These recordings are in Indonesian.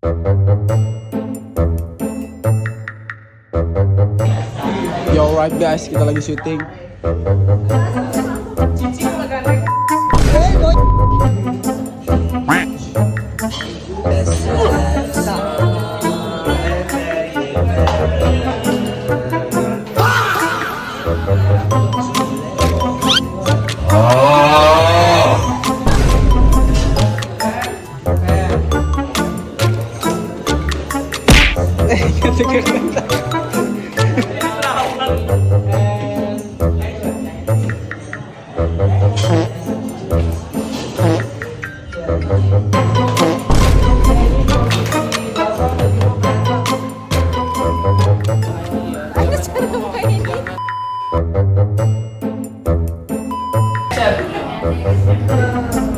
Yo, alright guys, kita lagi syuting.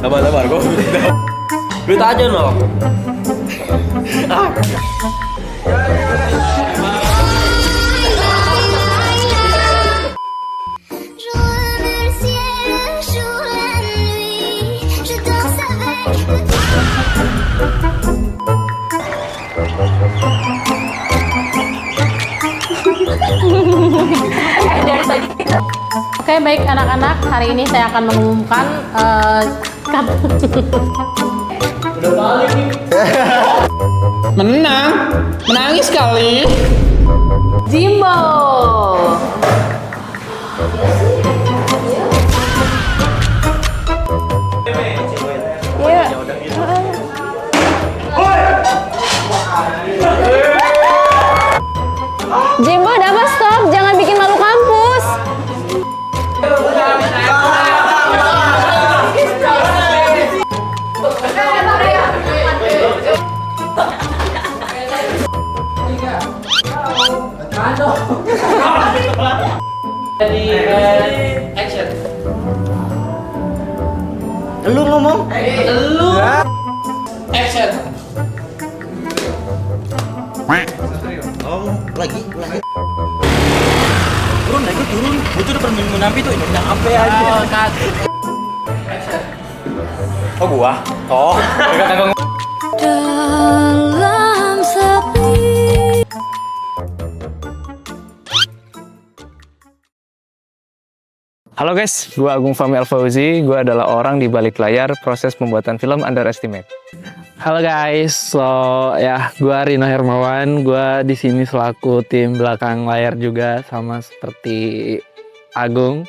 Sabar, kok duit aja loh. Oke, baik anak-anak, hari ini saya akan mengumumkan menangis kali. Jimbo. Iya. Jimbo, dapat stop, jangan bikin malu kampus. Action. Lu ngomong? Lu. Action. Oh, lagi. Turun. Itu udah perminggu nampi tuh, ini apa aja. Oh, gua. Oh, kagak. Dalam sepi. Halo guys, gue Agung Fahmi Al-Fauzi. Gue adalah orang di balik layar proses pembuatan film Underestimate. Halo guys, gue Rino Hermawan. Gue di sini selaku tim belakang layar juga, sama seperti Agung.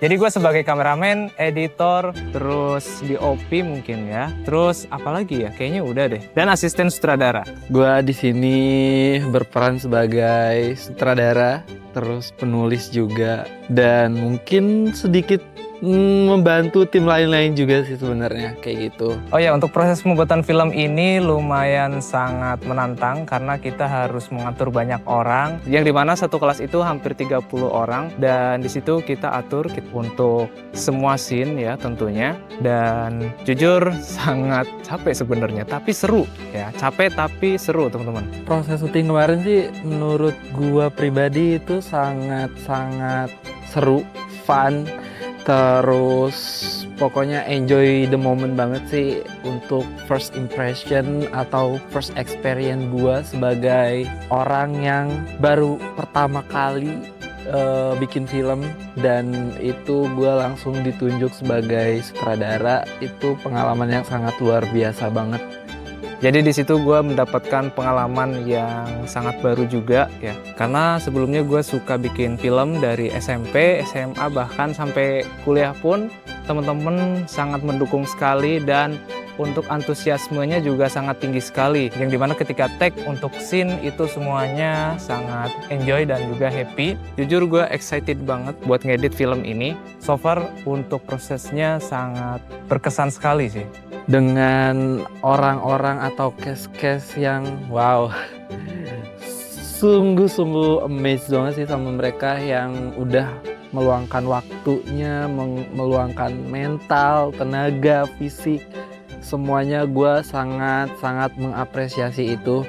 Jadi gue sebagai kameramen, editor, terus DOP mungkin ya. Terus apalagi ya? Kayaknya udah deh. Dan asisten sutradara. Gue di sini berperan sebagai sutradara, terus penulis juga, dan mungkin sedikit membantu tim lain-lain juga sih sebenarnya kayak gitu. Oh ya, untuk proses pembuatan film ini lumayan sangat menantang karena kita harus mengatur banyak orang, yang dimana satu kelas itu hampir 30 orang, dan di situ kita atur untuk semua scene ya tentunya. Dan jujur sangat capek sebenarnya, tapi seru ya. Capek tapi seru teman-teman. Proses syuting kemarin sih menurut gua pribadi itu sangat seru, fun. Terus pokoknya enjoy the moment banget sih untuk first impression atau first experience gue sebagai orang yang baru pertama kali bikin film, dan itu gue langsung ditunjuk sebagai sutradara. Itu pengalaman yang sangat luar biasa banget. Jadi di situ gue mendapatkan pengalaman yang sangat baru juga ya. Karena sebelumnya gue suka bikin film dari SMP, SMA, bahkan sampai kuliah pun teman-teman sangat mendukung sekali, dan untuk antusiasmenya juga sangat tinggi sekali. Yang dimana ketika tag untuk scene itu semuanya sangat enjoy dan juga happy. Jujur gue excited banget buat ngedit film ini. So far untuk prosesnya sangat berkesan sekali sih. Dengan orang-orang atau cast-cast yang wow, sungguh-sungguh amazed banget sih sama mereka yang udah meluangkan waktunya, meluangkan mental, tenaga, fisik, semuanya. Gue sangat mengapresiasi itu.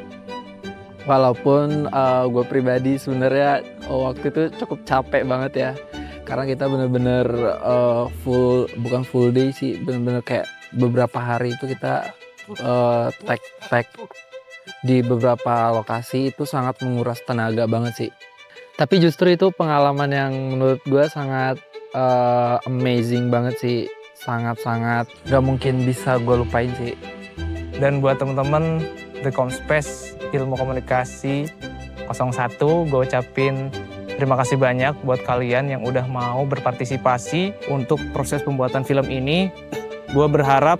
Walaupun gue pribadi sebenarnya waktu itu cukup capek banget ya, karena kita bener-bener bukan full day sih, bener-bener kayak beberapa hari itu kita tag di beberapa lokasi itu sangat menguras tenaga banget sih. Tapi justru itu pengalaman yang menurut gue sangat amazing banget sih. Sangat-sangat gak mungkin bisa gue lupain sih. Dan buat temen-temen The Comspace Ilmu Komunikasi 01, gue ucapin terima kasih banyak buat kalian yang udah mau berpartisipasi untuk proses pembuatan film ini. Gue berharap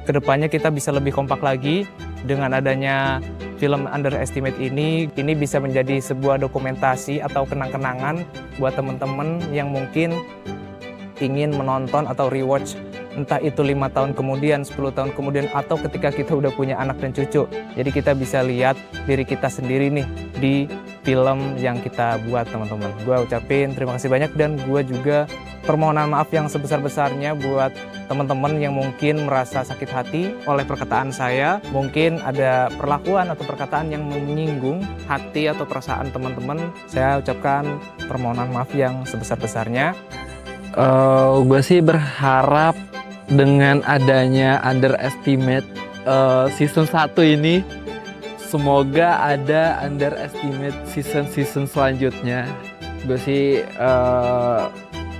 kedepannya kita bisa lebih kompak lagi dengan adanya film Underestimate ini bisa menjadi sebuah dokumentasi atau kenang-kenangan buat teman-teman yang mungkin ingin menonton atau rewatch entah itu 5 tahun kemudian, 10 tahun kemudian, atau ketika kita udah punya anak dan cucu. Jadi kita bisa lihat diri kita sendiri nih di film yang kita buat, teman-teman. Gue ucapin terima kasih banyak, dan gue juga permohonan maaf yang sebesar-besarnya buat teman-teman yang mungkin merasa sakit hati oleh perkataan saya. Mungkin ada perlakuan atau perkataan yang menyinggung hati atau perasaan teman-teman. Saya ucapkan permohonan maaf yang sebesar-besarnya. Gue sih berharap dengan adanya Underestimate season 1 ini, semoga ada Underestimate season selanjutnya. Gue sih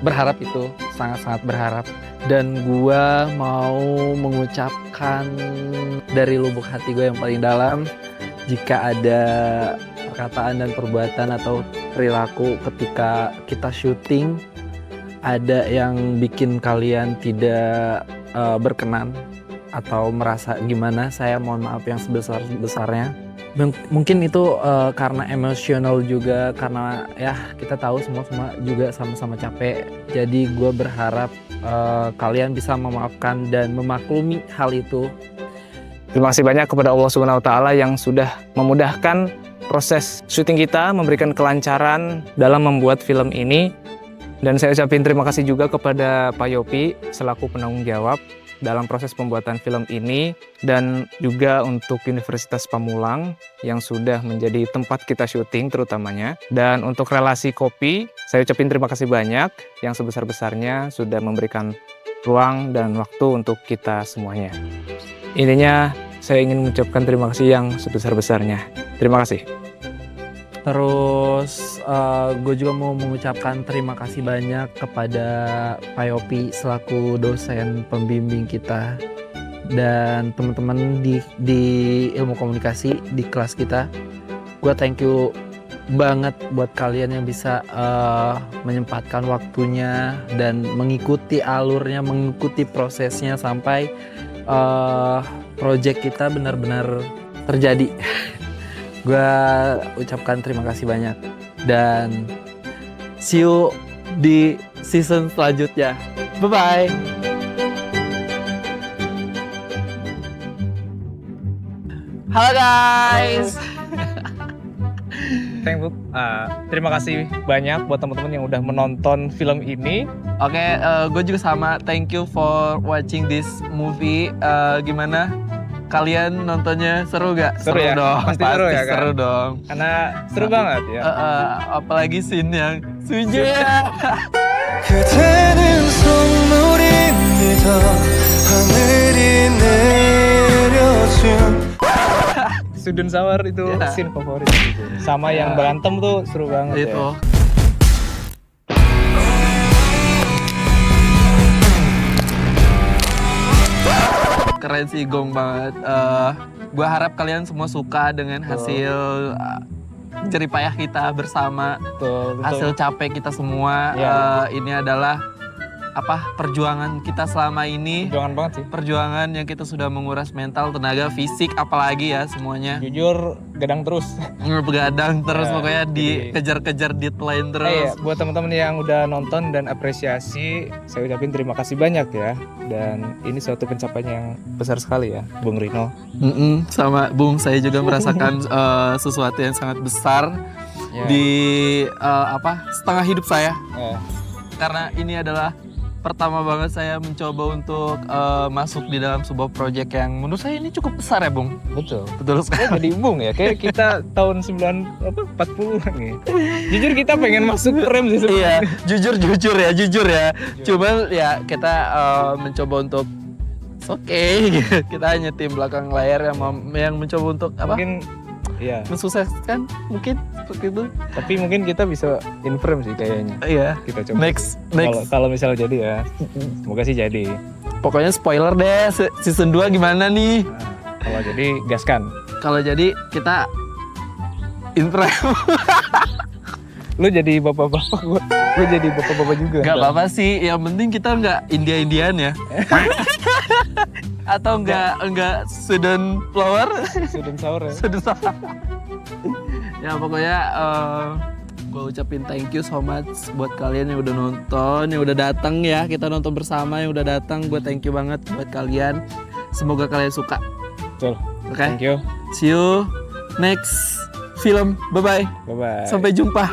berharap itu, sangat-sangat berharap. Dan gue mau mengucapkan dari lubuk hati gue yang paling dalam, jika ada perkataan dan perbuatan atau perilaku ketika kita syuting ada yang bikin kalian tidak berkenan atau merasa gimana, saya mohon maaf yang sebesar-besarnya. Mungkin itu karena emosional juga, karena ya kita tahu semua juga sama-sama capek. Jadi gue berharap kalian bisa memaafkan dan memaklumi hal itu. Terima kasih banyak kepada Allah Subhanahu wa Ta'ala yang sudah memudahkan proses syuting kita, memberikan kelancaran dalam membuat film ini. Dan saya ucapin terima kasih juga kepada Pak Yopi selaku penanggung jawab dalam proses pembuatan film ini, dan juga untuk Universitas Pamulang yang sudah menjadi tempat kita syuting terutamanya. Dan untuk relasi kopi, saya ucapin terima kasih banyak yang sebesar-besarnya sudah memberikan ruang dan waktu untuk kita semuanya. Intinya saya ingin mengucapkan terima kasih yang sebesar-besarnya. Terima kasih. Terus gue juga mau mengucapkan terima kasih banyak kepada Pak Yopi selaku dosen pembimbing kita dan teman-teman di ilmu komunikasi di kelas kita. Gue thank you banget buat kalian yang bisa menyempatkan waktunya dan mengikuti alurnya, mengikuti prosesnya sampai project kita benar-benar terjadi. Gue ucapkan terima kasih banyak dan see you di season selanjutnya. Bye-bye. Halo guys. Terima kasih banyak buat teman-teman yang udah menonton film ini. Oke, gue juga sama. Thank you for watching this movie. Gimana? Kalian nontonnya seru gak? Seru ya? Dong. Pasti seru ya kan? Seru dong. Karena seru banget ya. Apalagi scene yang Suja. 그대는 선물입니다. 하늘이 내려준 Sudun Sawar itu scene favorit gitu. Sama yang berantem tuh seru banget Itu. ya. Keren sih, gong banget. Gue harap kalian semua suka dengan hasil jerih payah kita bersama. Betul. Hasil capek kita semua. Ini adalah perjuangan kita selama ini. Perjuangan banget sih. Perjuangan yang kita sudah menguras mental, tenaga, fisik, apalagi ya semuanya. Jujur gadang terus. Begadang terus, Ya, pokoknya jadi- dikejar-kejar deadline terus. Buat teman-teman yang udah nonton dan apresiasi, saya ucapin terima kasih banyak ya. Dan ini suatu pencapaian yang besar sekali ya, Bung Rino. Sama Bung, saya juga merasakan sesuatu yang sangat besar di setengah hidup saya. Karena ini adalah pertama banget saya mencoba untuk masuk di dalam sebuah proyek yang menurut saya ini cukup besar ya, Bung. Betul. Betul sekali. Jadi Bung ya, kayak kita tahun 40-an nih. Jujur kita pengen masuk rem sih sebenarnya. Iya, jujur ya. Cuma ya kita mencoba untuk Oke, kita hanya tim belakang layar yang mencoba untuk apa? Mungkin ya, Mensukseskan mungkin seperti itu. tapi mungkin kita bisa in frame sih kayaknya. Iya. Kita coba. Next. Kalau misalnya jadi ya, semoga sih jadi. Pokoknya spoiler deh, season 2 gimana nih? Nah, kalau jadi gaskan. Kalau jadi kita in frame. Lu jadi bapak-bapak, gue jadi bapak-bapak juga. Gak apa-apa sih, yang penting kita nggak India-Indian ya. Atau nggak Sudan flower. Student sahur ya. Sudah salah. Ya pokoknya gue ucapin thank you so much buat kalian yang udah nonton, yang udah datang ya. Kita nonton bersama yang udah datang. Gue thank you banget buat kalian. Semoga kalian suka. Betul. Oke. Thank you. See you next film. Bye bye. Bye bye. Sampai jumpa.